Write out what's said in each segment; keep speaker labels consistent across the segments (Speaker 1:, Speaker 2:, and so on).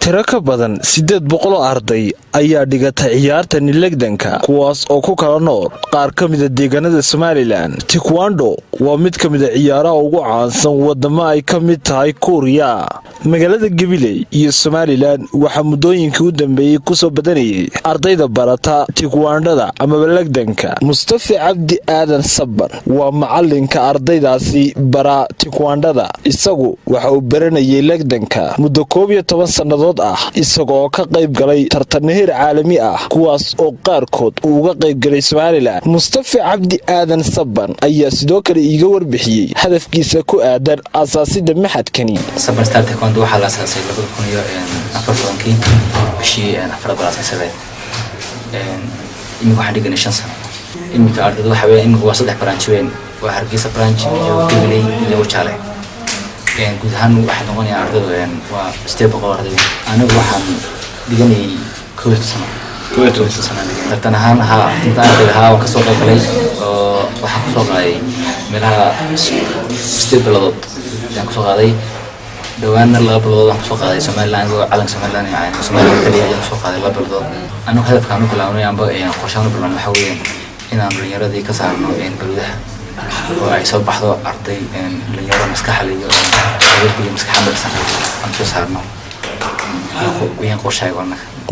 Speaker 1: tiro ka badan 800 arday ayaa dhigata ciyaarta legdanka kuwaas oo ku kala nool qaar ka mid ah deegaanada Somaliland. Taekwondo waa mid ka mid ah ciyaaraha ugu caansan wadamo ay ka mid tahay Korea. Magaalada Gabiley iyo Somaliland waxa muddooyinkii u dambeeyay ku soo badanayay ardayda barata Taekwondoda ama legdanka. Mustafa Cabdi Aadan Sabban waa macalinka ardaydaasi bara Taekwondoda. Isagu waxa uu baranayay legdanka muddo 12 sanadood isagoo ka qayb galay tartan heer caalami ah kuwaas oo qaarkood uga qayb galay Somaliland. Mustafa Cabdi Aadan Sabban ayaa sidoo kale iiga warbixiyay hadafkiisa ku aadan aasaasidda maxadkani.
Speaker 2: Sabban Taekwondo waxa la aasaasay 2004 bishii Febraayo waxaan dhiganay 5 sano. Imika ardaydu waxa weeyaan waa 3 branch weyn waa Hargeysa branch iyo Gabiley iyo Wajaale. guud ahaan waxaan noqonayaa ardayda waa step arday anigu waxaan dhiganay 1 sano tartan ahaan intaan ka soo qaybgalay oo waxaan ku soo qaaday meelaha step bilood ayaan ku soo qaaday dhawaana 2 bilood aan ku soo qaaday Somaliland oo calan Somaliland yani Somaliland kaliya ayaan soo qaaday 2 bilood anigu hadafkaan u bilaabnay amba qorshaan u bilaabnay waxa weeyaan inaan dhalinyarada ka saarno balwadaha oo ay soo baxdo arday dhalinyaro maskaxda iyo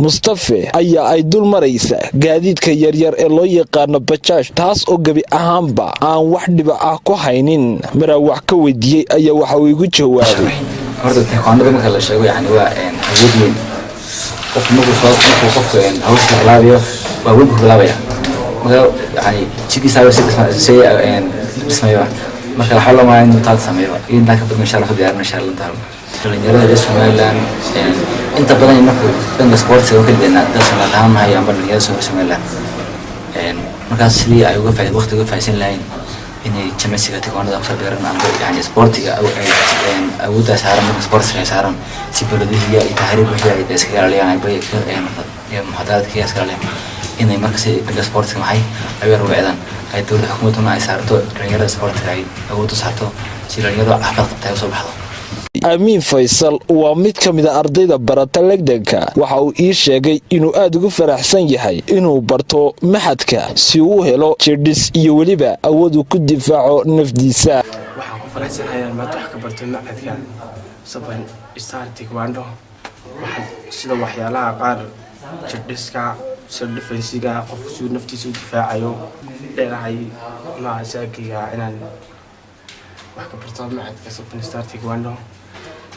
Speaker 1: Mustafa ayaa ay dul maraysa gaadiidka yaryar ee loo yaqaan bajaaj taas oo gabi ahaanba aan wax dhiba ah ku haynin mara wax ka weydiiyay ayaa waxa uu igu jawaabay
Speaker 2: horta Taekwondo marka la sheego yani waa awood weyn qofku hawsha laabiyo waa weyn ku laabaya yani jigiisa marka waxa la maayn taad sameeyo inta ka badan insha Allah diyaarna insha Allah taala dhalinyarada Somaliland inta badan marka dhanka sports oo kaleena dad Somaliland ma hayaan dhalinyarada Somaliland markaas sidii ay uga faa'iido waqtiga faa'iideysan lahayn inay jimicsiga Taekwondo ka beeran ama yani sportiga awoodda saaran marka sportiga saaran si baladiga iyo taariikh wixii ay iska ilaaliyaan bay muhadaradka iska ilaaliyaan inay markaas dhanka sportiga maxay ay weeraraan ay dowladda xukuumaduna ay saarto dhalinyarada sportiga ay awood u saarto si dhalinyarada caafimaad qabta soo baxdo.
Speaker 1: Amiin Faisal waa mid ka mid ah ardayda barata legdanka waxa uu ii sheegay inuu aad ugu faraxsan yahay inuu barto maxadka si uu helo jirdis iyo waliba awood uu ku difaaco nafdiisa.
Speaker 3: Waxaan ku faraxsanahay maanta wax ka barto maxadka Sabban Taekwondo sida waxyaalaha qaar jirdiska self-defense-ga qofku si naftiisa u difaacayo dheerahay ma asaagiga inaan wax ka barto maxadka Sabban Taekwondo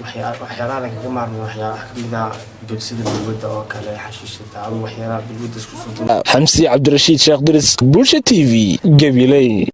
Speaker 3: waxyaalaha laga maarmo waxyaalaha kamid ah bulshada bulshada oo kale xashiishada ama waxyaalaha bulshada isku soo
Speaker 1: Xamsi Cabdirashiid Sheekh Diris Bulsha TV Gabiley.